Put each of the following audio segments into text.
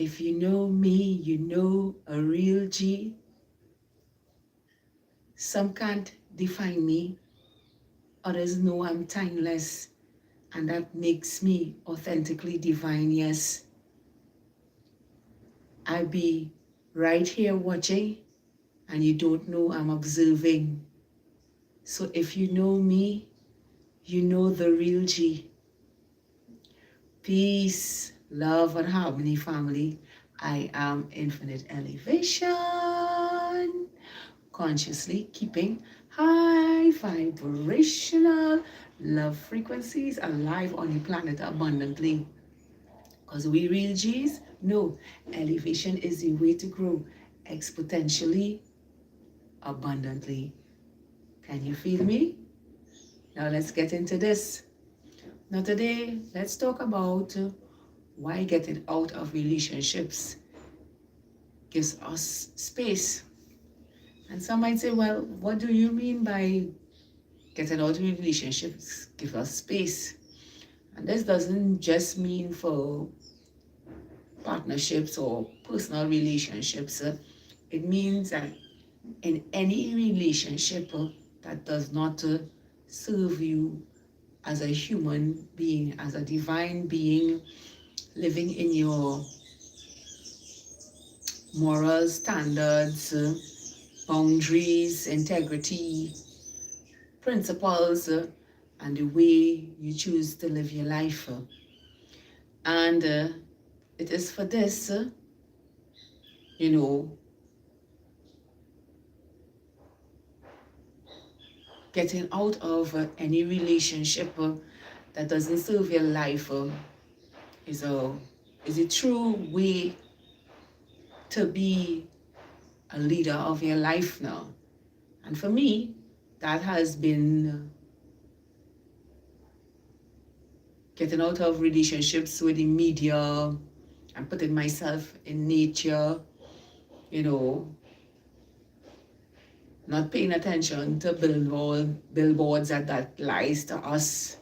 If you know me, you know a real G. Some can't define me, others know I'm timeless, and that makes me authentically divine, yes. I be right here watching, and you don't know I'm observing. So if you know me, you know the real G. Peace, love, and harmony, family. I am Infinite Elevation, consciously keeping high vibrational love frequencies alive on the planet abundantly. Because we real G's know elevation is the way to grow exponentially, abundantly. Can you feel me? Now let's get into this. Now today, let's talk about why getting out of relationships gives us space. And some might say, well, what do you mean by getting out of relationships give us space? And this doesn't just mean for partnerships or personal relationships. It means that in any relationship that does not serve you as a human being, as a divine being, living in your moral standards, boundaries, integrity, principles, and the way you choose to live your life. And it is for this, you know, getting out of any relationship that doesn't serve your life is a true way to be a leader of your life now. And for me, that has been getting out of relationships with the media and putting myself in nature, you know, not paying attention to billboards that lies to us,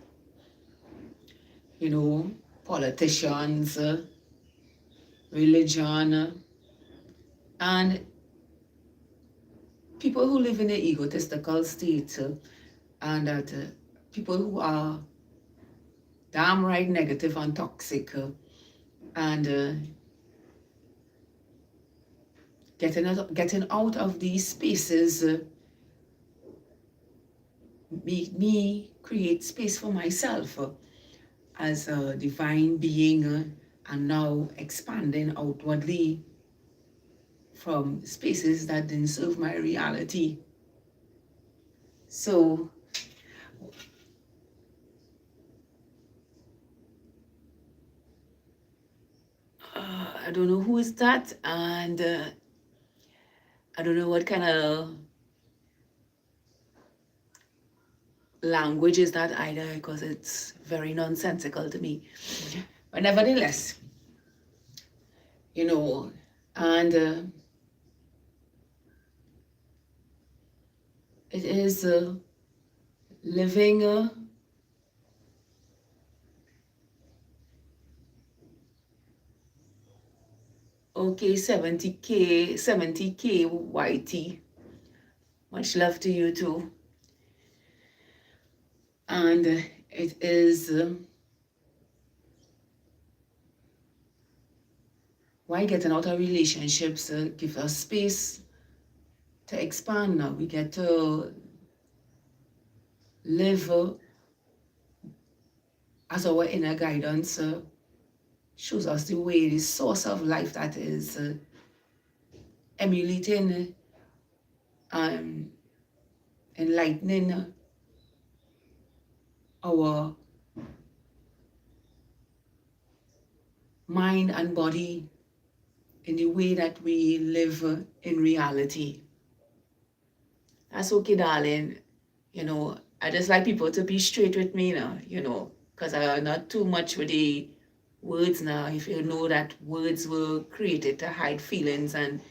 you know, politicians, religion, and people who live in an egotistical state, and that people who are damn right negative and toxic, and getting out of these spaces make me create space for myself as a divine being, and now expanding outwardly from spaces that didn't serve my reality. So I don't know who is that, and I don't know what kind of language is that either, because it's very nonsensical to me. But nevertheless, you know, and it is living okay, 70K YT. Much love to you too. And it is why getting out of relationships give us space to expand now. We get to live as our inner guidance shows us the way, the source of life that is emulating, enlightening our mind and body in the way that we live in reality. That's okay, darling. You know, I just like people to be straight with me now, you know, because I'm not too much with the words now. If you know that words were created to hide feelings, and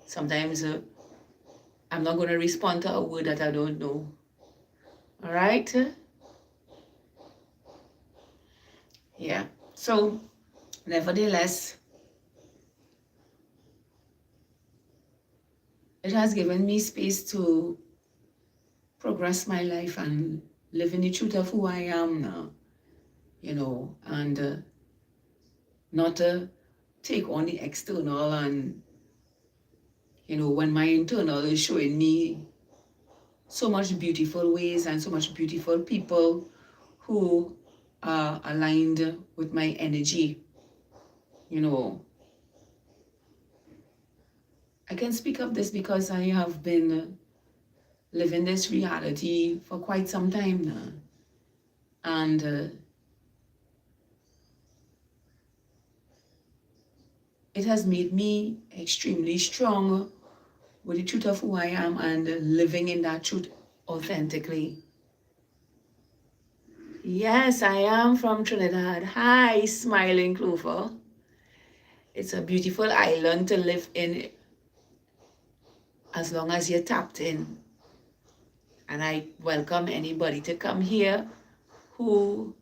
sometimes I'm not going to respond to a word that I don't know. All right? Yeah. So, nevertheless, it has given me space to progress my life and live in the truth of who I am now, and not take on the external, and when my internal is showing me so much beautiful ways and so much beautiful people who are aligned with my energy. I can speak of this because I have been living this reality for quite some time now. And it has made me extremely strong with the truth of who I am and living in that truth authentically. Yes, I am from Trinidad. Hi, Smiling Clover. It's a beautiful island to live in as long as you're tapped in. And I welcome anybody to come here who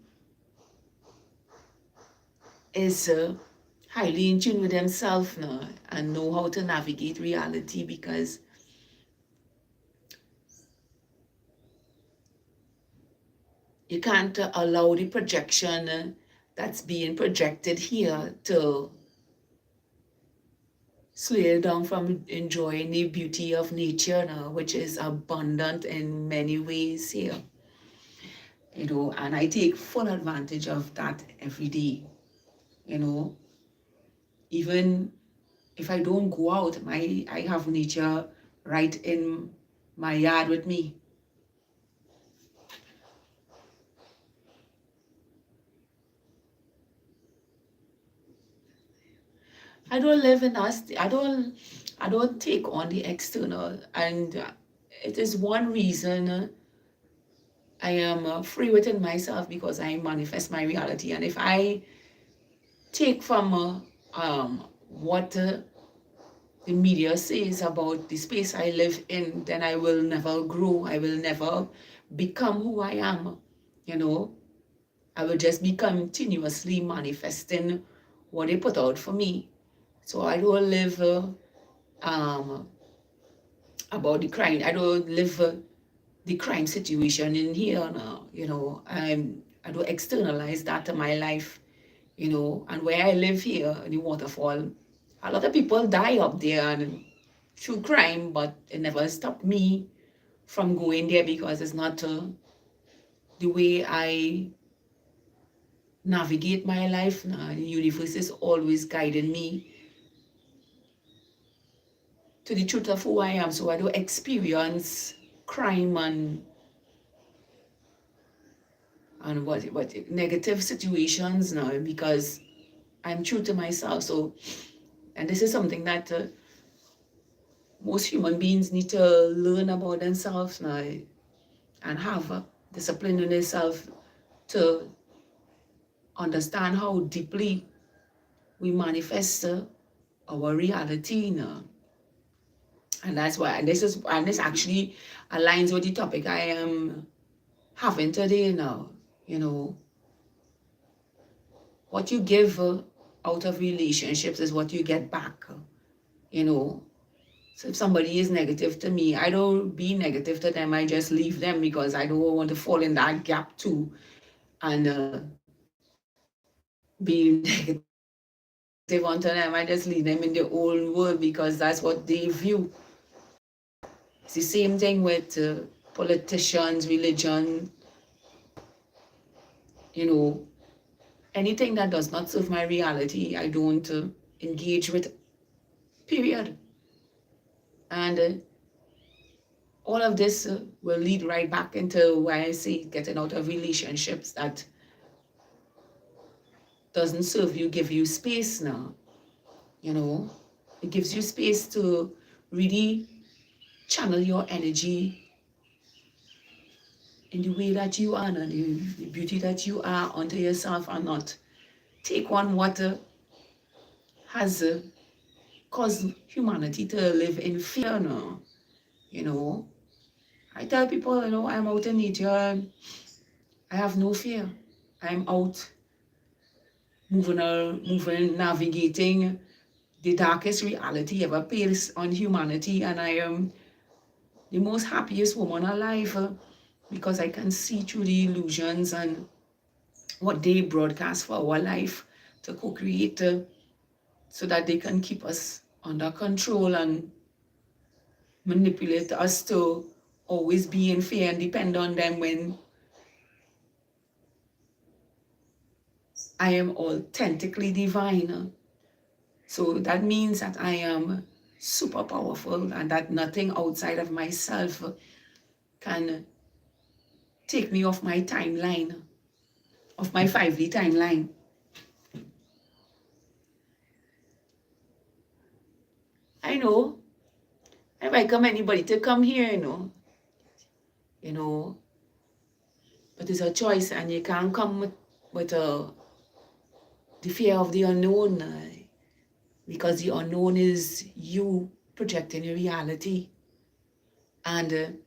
is highly in tune with themselves now and know how to navigate reality, because you can't allow the projection that's being projected here to slow you down from enjoying the beauty of nature now, which is abundant in many ways here. And I take full advantage of that every day. Even if I don't go out, I have nature right in my yard with me. I don't live in us. I don't take on the external, and it is one reason I am free within myself, because I manifest my reality. And if I take from what the media says about the space I live in, then I will never grow. I will never become who I am. I will just be continuously manifesting what they put out for me. So I don't live about the crime. I don't live the crime situation in here now. I don't externalize that to my life. And where I live here, the waterfall, a lot of people die up there and through crime, but it never stopped me from going there, because it's not the way I navigate my life now. The universe is always guiding me to the truth of who I am, so I don't experience crime and what negative situations now, because I'm true to myself. So, and this is something that most human beings need to learn about themselves now, and have discipline in themselves to understand how deeply we manifest our reality now. And that's why, and this actually aligns with the topic I am having today now. What you give out of relationships is what you get back. So if somebody is negative to me, I don't be negative to them. I just leave them, because I don't want to fall in that gap too, and be negative onto them. I just leave them in their own world, because that's what they view. It's the same thing with politicians, religion, anything that does not serve my reality, I don't engage with, period. And all of this will lead right back into why I say getting out of relationships that doesn't serve you, give you space now. It gives you space to really channel your energy in the way that you are, and the beauty that you are onto yourself, and not take on what has caused humanity to live in fear now. I tell people, I'm out in nature and I have no fear. I'm out moving, navigating the darkest reality ever placed on humanity, and I am the most happiest woman alive because I can see through the illusions and what they broadcast for our life to co-create so that they can keep us under control and manipulate us to always be in fear and depend on them when I am authentically divine. So that means that I am super powerful and that nothing outside of myself can take me off my timeline, off my 5D timeline. I know. I welcome anybody to come here, you know, but it's a choice and you can't come with the fear of the unknown because the unknown is you projecting your reality. And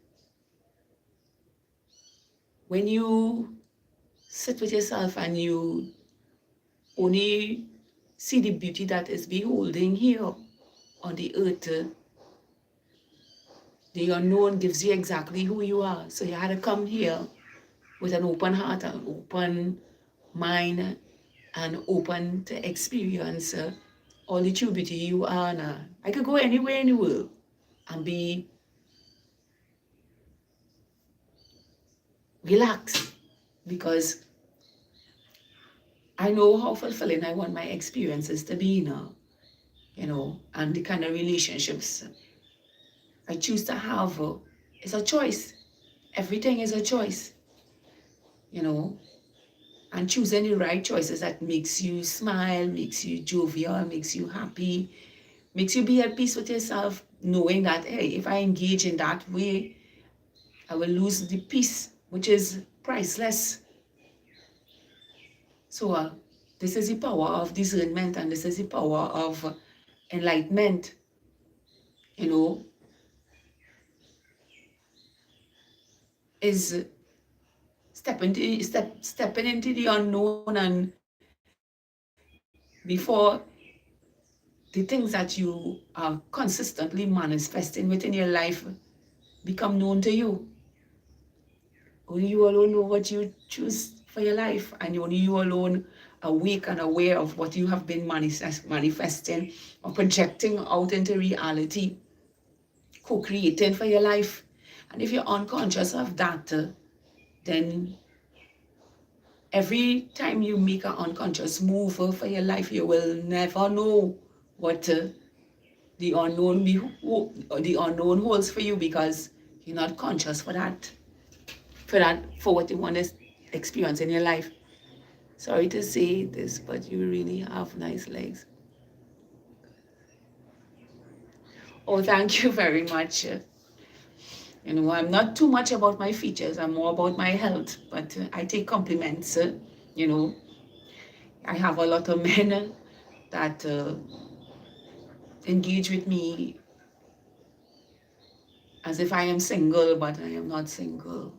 when you sit with yourself and you only see the beauty that is beholding here on the earth, the unknown gives you exactly who you are. So you had to come here with an open heart, an open mind, and open to experience all the true beauty you are now. I could go anywhere in the world and be relaxed because I know how fulfilling I want my experiences to be now, and the kind of relationships I choose to have. It's a choice. Everything is a choice, and choosing the right choices that makes you smile, makes you jovial, makes you happy, makes you be at peace with yourself, knowing that, hey, if I engage in that way, I will lose the peace, which is priceless. So this is the power of discernment, and this is the power of enlightenment, is stepping into the unknown, and before the things that you are consistently manifesting within your life become known to you. Only you alone know what you choose for your life, and only you alone awake and aware of what you have been manifesting or projecting out into reality, co-creating for your life. And if you're unconscious of that, then every time you make an unconscious move for your life, you will never know what the unknown holds for you, because you're not conscious for what you want to experience in your life. Sorry to say this, but you really have nice legs. Oh, thank you very much. I'm not too much about my features. I'm more about my health, but I take compliments. I have a lot of men that engage with me as if I am single, but I am not single.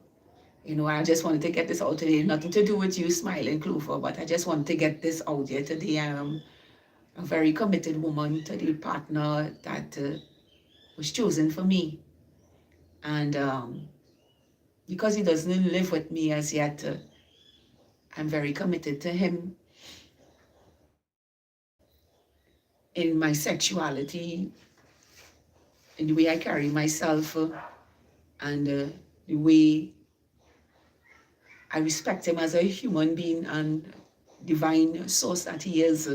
I just wanted to get this out today. Nothing to do with you smiling, Clover, but I just wanted to get this out here today. I am a very committed woman to the partner that was chosen for me. And because he doesn't live with me as yet, I'm very committed to him in my sexuality, in the way I carry myself, and the way I respect him as a human being and divine source that he is.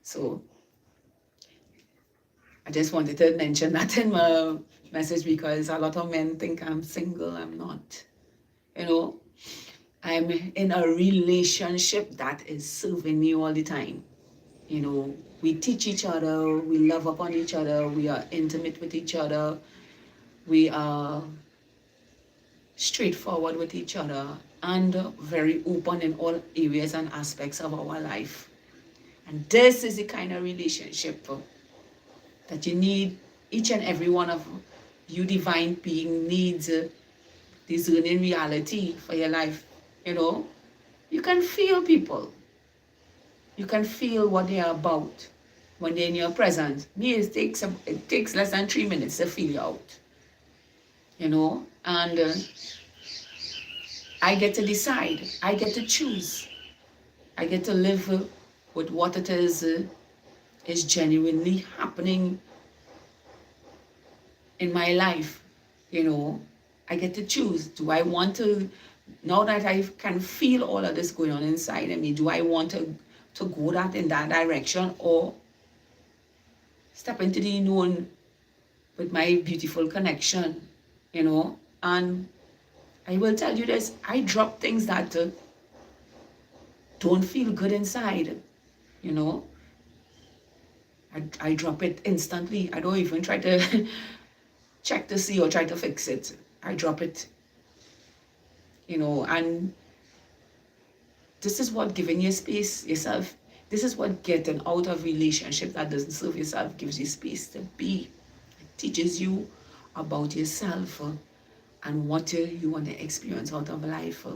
So I just wanted to mention that in my message, because a lot of men think I'm single. I'm not. I'm in a relationship that is serving me all the time. We teach each other, we love upon each other, we are intimate with each other, we are straightforward with each other, and very open in all areas and aspects of our life. And this is the kind of relationship that you need. Each and every one of you divine being needs this learning reality for your life. You can feel people. You can feel what they are about. when they're in your presence. Me, it takes less than 3 minutes to feel you out, you know, and I get to decide. I get to choose. I get to live with what it is genuinely happening in my life, you know. I get to choose. Do I want to, now that I can feel all of this going on inside of me, do I want to go in that direction, or step into the unknown with my beautiful connection, you know? And I will tell you this, I drop things that don't feel good inside, you know? I drop it instantly. I don't even try to check to see or try to fix it. I drop it, you know, and this is what giving you space yourself, this is what getting out of relationship that doesn't serve yourself gives you space to be. It teaches you about yourself and what you want to experience out of life,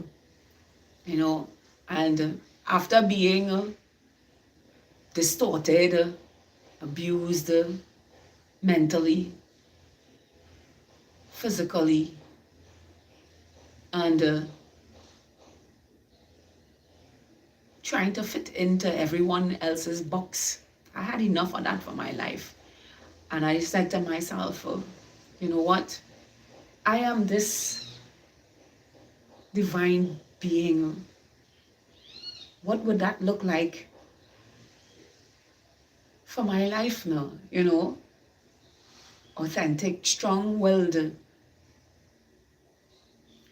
you know. And after being distorted, abused mentally, physically, and trying to fit into everyone else's box, I had enough of that for my life. And I said to myself, you know what? I am this divine being. What would that look like for my life now, you know? Authentic, strong-willed,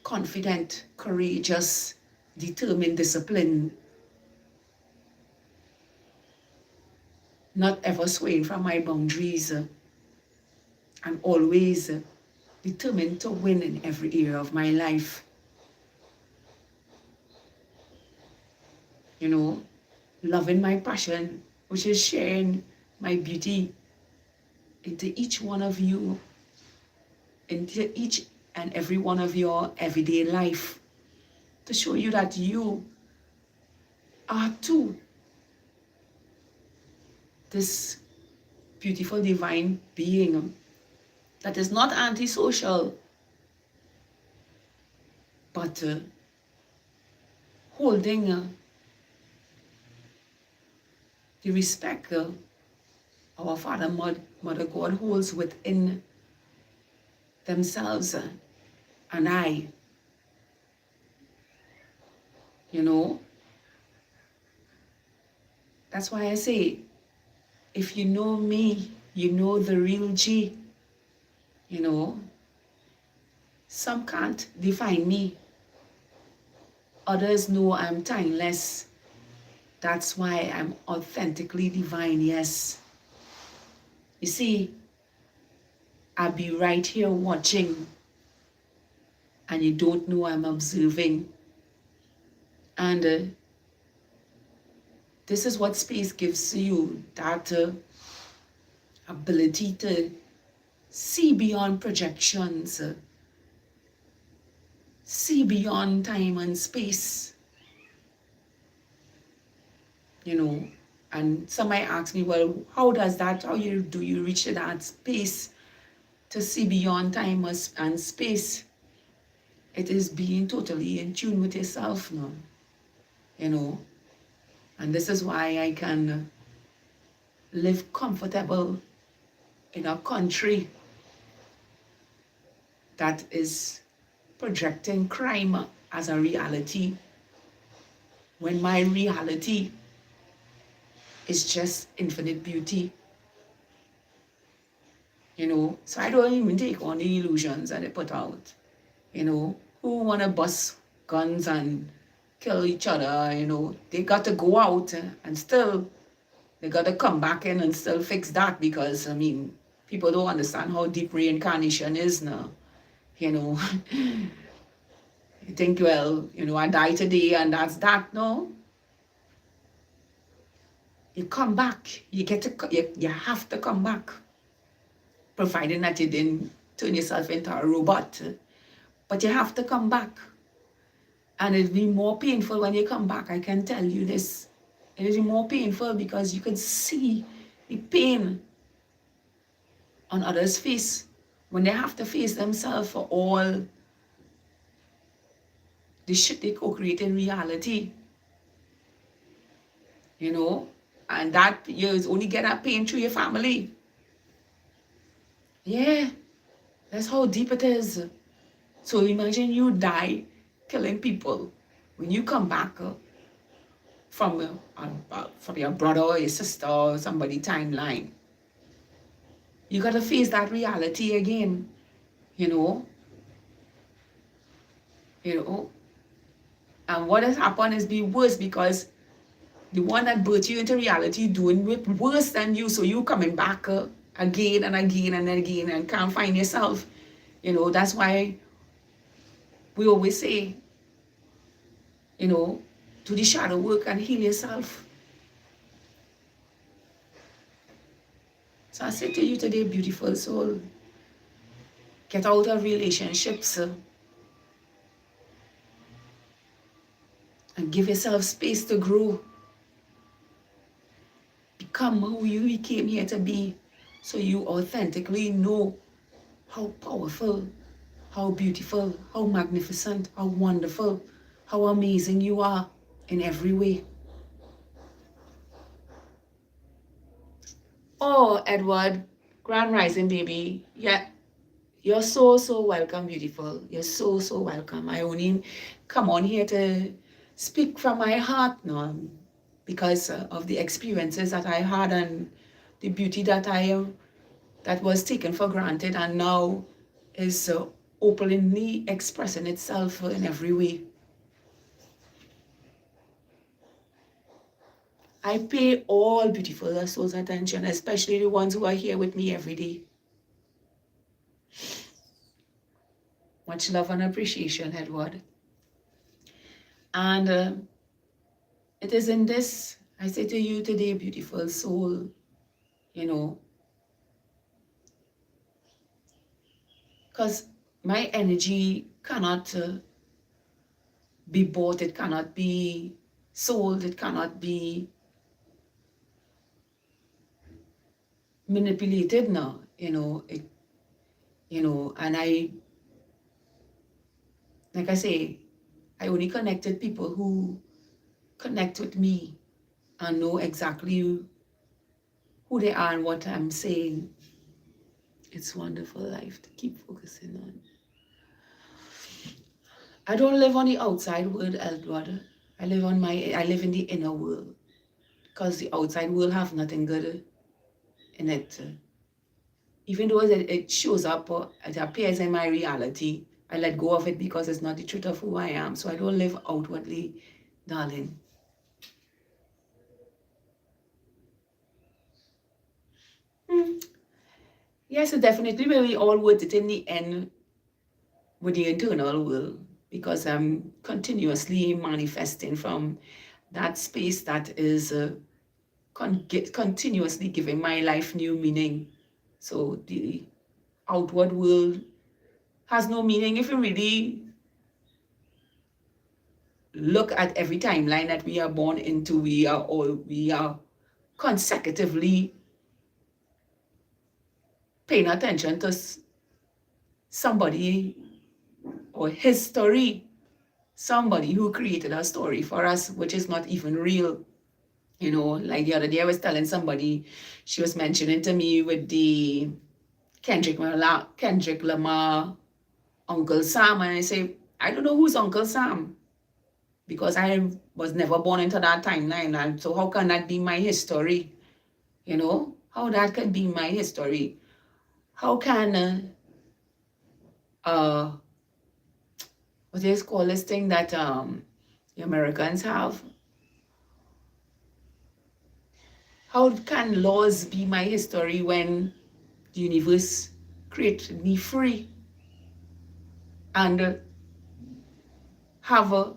confident, courageous, determined, disciplined, not ever swaying from my boundaries, and always determined to win in every area of my life. You know, loving my passion, which is sharing my beauty into each one of you, into each and every one of your everyday life, to show you that you are too this beautiful divine being that is not antisocial, but holding the respect our Father, Mother God holds within themselves and I, you know. That's why I say, if you know me, you know the real G, you know. Some can't define me. Others know I'm timeless. That's why I'm authentically divine, yes. You see, I'll be right here watching, and you don't know I'm observing. And this is what space gives to you, that ability to see beyond projections, see beyond time and space, you know. And somebody asked me, well, how do you reach that space to see beyond time and space? It is being totally in tune with yourself now, you know. And this is why I can live comfortable in a country that is projecting crime as a reality, when my reality is just infinite beauty, you know. So I don't even take on the illusions that they put out, you know. Who want to bust guns and kill each other, you know. They got to go out and still they got to come back in and still fix that, because I mean, people don't understand how deep reincarnation is now, you know. You think, well, you know, I die today and that's that. No, you come back. You have to come back, providing that you didn't turn yourself into a robot. But you have to come back, and it'll be more painful when you come back. I can tell you this. It is more painful because you can see the pain on others' face when they have to face themselves for all the shit they co-create in reality, you know, and that you only get that pain through your family. Yeah, that's how deep it is. So imagine you die killing people. When you come back from your brother or your sister or somebody timeline, you gotta face that reality again, you know. You know, and what has happened is be worse because the one that birthed you into reality doing it worse than you, so you coming back again and again and again and can't find yourself. You know, that's why we always say, you know, do the shadow work and heal yourself. So I say to you today, beautiful soul, get out of relationships and give yourself space to grow. Become who you came here to be, so you authentically know how powerful, how beautiful, how magnificent, how wonderful, how amazing you are in every way. Oh, Edward, Grand Rising baby. Yeah, you're so, so welcome, beautiful. You're so, so welcome. I only come on here to speak from my heart now because of the experiences that I had and the beauty that that was taken for granted and now is openly expressing itself in every way. I pay all beautiful souls attention, especially the ones who are here with me every day. Much love and appreciation, Edward. And it is in this, I say to you today, beautiful soul, you know, because my energy cannot be bought, it cannot be sold, it cannot be manipulated now, and like I say, I only connected people who connect with me and know exactly who they are and what I'm saying. It's wonderful life to keep focusing on. I don't live on the outside world, Edward. I live in the inner world because the outside world have nothing good in it. Even though it shows up, it appears in my reality, I let go of it because it's not the truth of who I am. So I don't live outwardly, darling. Yes, it definitely will be all worth it in the end with the internal world because I'm continuously manifesting from that space that is continuously giving my life new meaning. So the outward world has no meaning if you really look at every timeline that we are born into. We are consecutively paying attention to somebody or history, somebody who created a story for us, which is not even real. You know, like the other day I was telling somebody, she was mentioning to me with the Kendrick Lamar, Uncle Sam, and I say, I don't know who's Uncle Sam because I was never born into that timeline, and so how can that be my history? You know, how that can be my history? How can what is called this thing that the Americans have? How can laws be my history when the universe created me free and have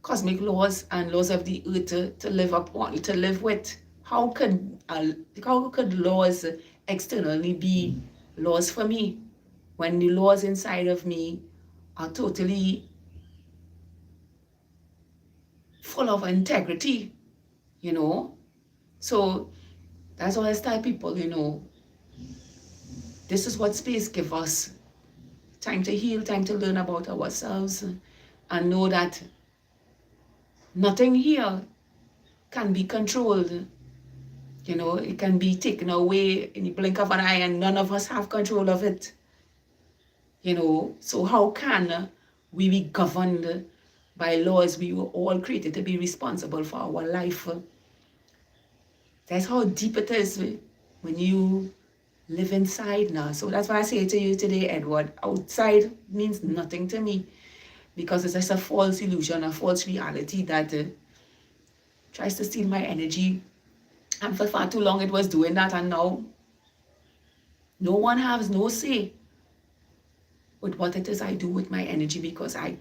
cosmic laws and laws of the earth to live upon, to live with? How could laws externally be laws for me when the laws inside of me are totally full of integrity, you know? So That's why I tell people, this is what space gives us. Time to heal, time to learn about ourselves, and know that nothing here can be controlled. It can be taken away in the blink of an eye, and none of us have control of it. So how can we be governed by laws? We were all created to be responsible for our life. That's how deep it is when you live inside now. So that's why I say to you today, Edward, outside means nothing to me, because it's just a false illusion, a false reality that tries to steal my energy. And for far too long it was doing that, and now no one has no say with what it is I do with my energy, because I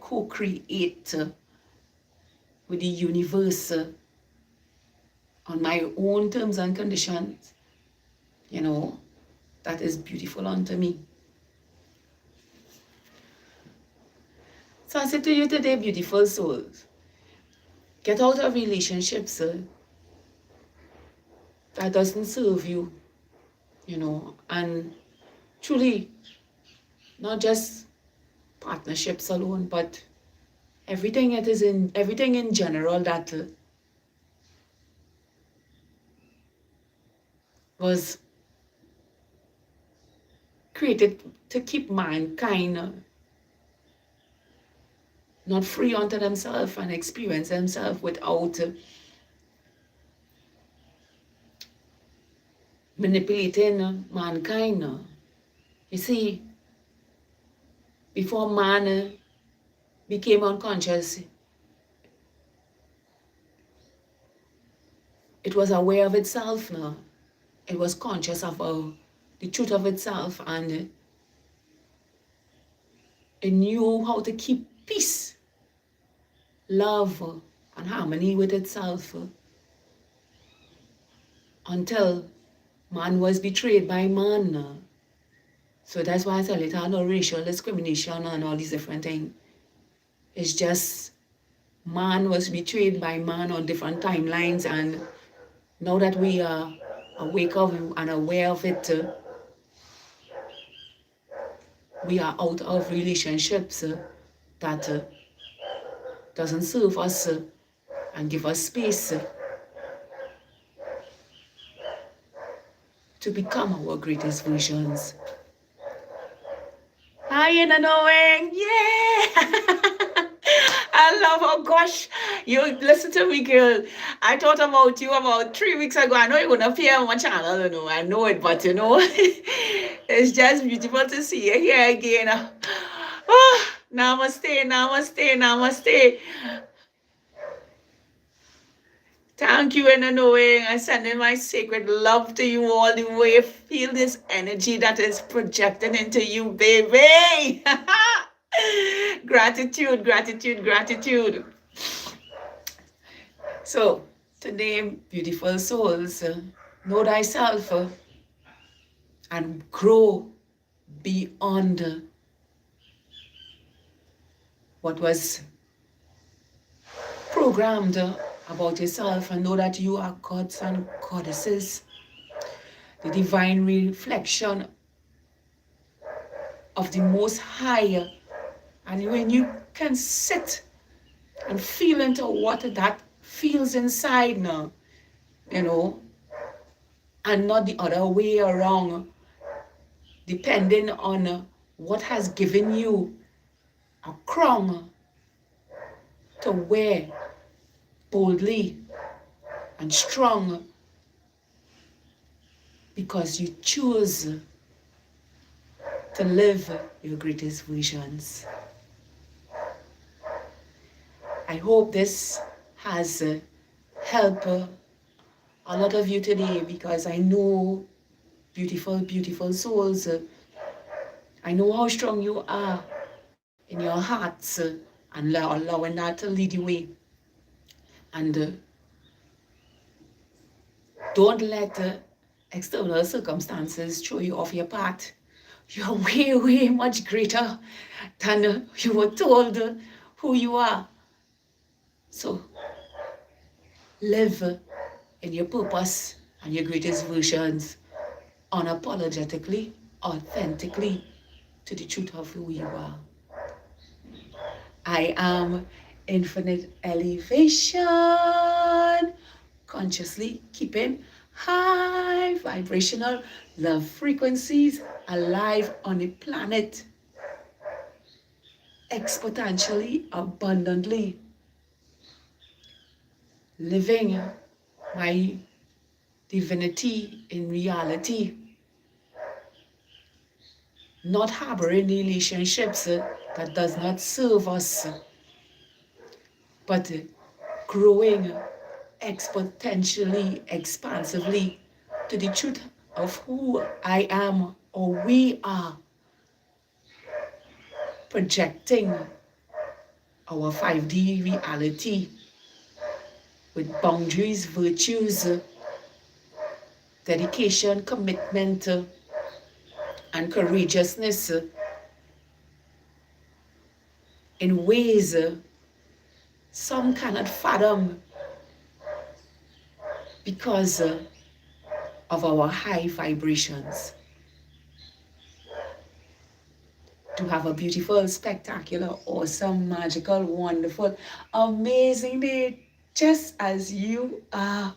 co-create with the universe on my own terms and conditions. That is beautiful unto me. So I say to you today, beautiful souls, get out of relationships that doesn't serve you, and truly, not just partnerships alone, but everything in general that was created to keep mankind not free unto themselves and experience themselves without manipulating mankind. You see, before man became unconscious, it was aware of itself now. It was conscious of the truth of itself, and it knew how to keep peace, love, and harmony with itself until man was betrayed by man. So that's why I tell it, no racial discrimination and all these different things. It's just man was betrayed by man on different timelines, and now that we are awake of and aware of it, we are out of relationships that doesn't serve us and give us space to become our greatest versions. Hi, in the knowing, yeah. I love, oh gosh, you listen to me, girl. I thought about you about 3 weeks ago. I know you're gonna appear on my channel, I know it, but it's just beautiful to see you here again. Oh, namaste, namaste, namaste. Thank you, and knowing. I send in my sacred love to you all the way. Feel this energy that is projected into you, baby. Gratitude, gratitude, gratitude. So, today, beautiful souls, know thyself and grow beyond what was programmed about yourself, and know that you are gods and goddesses, the divine reflection of the Most High. And when you can sit and feel into what that feels inside now, and not the other way around, depending on what has given you a crown to wear boldly and strong, because you choose to live your greatest visions. I hope this has helped a lot of you today, because I know, beautiful, beautiful souls, I know how strong you are in your hearts, and allowing that to lead the way. And don't let external circumstances throw you off your path. You're way, way much greater than you were told who you are. So live in your purpose and your greatest versions unapologetically, authentically, to the truth of who you are. I am infinite elevation, consciously keeping high vibrational love frequencies alive on the planet, exponentially, abundantly, living my divinity in reality, not harboring relationships that does not serve us, but growing exponentially, expansively to the truth of who I am or we are, projecting our 5D reality with boundaries, virtues, dedication, commitment, and courageousness in ways some cannot fathom because of our high vibrations. To have a beautiful, spectacular, awesome, magical, wonderful, amazing day, just as you are,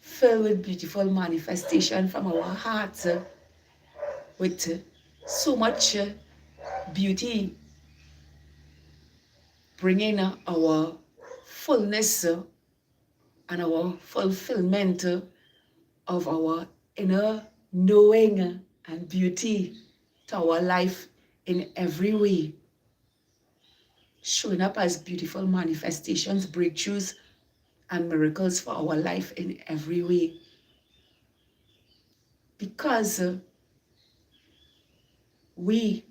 filled with beautiful manifestation from our hearts, with so much beauty, bringing our fullness and our fulfillment of our inner knowing and beauty to our life in every way, showing up as beautiful manifestations, breakthroughs, and miracles for our life in every way. Because we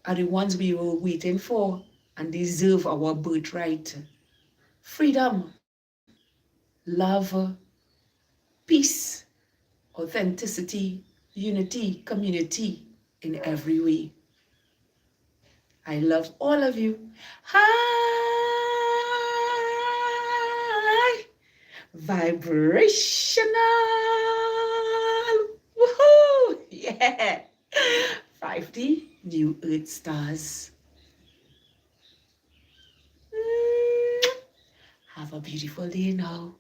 are the ones we were waiting for and deserve our birthright. Freedom, love, peace, authenticity, unity, community in every way. I love all of you. High vibrational. Woohoo! Yeah. 5D New Earth Stars. Have a beautiful day now.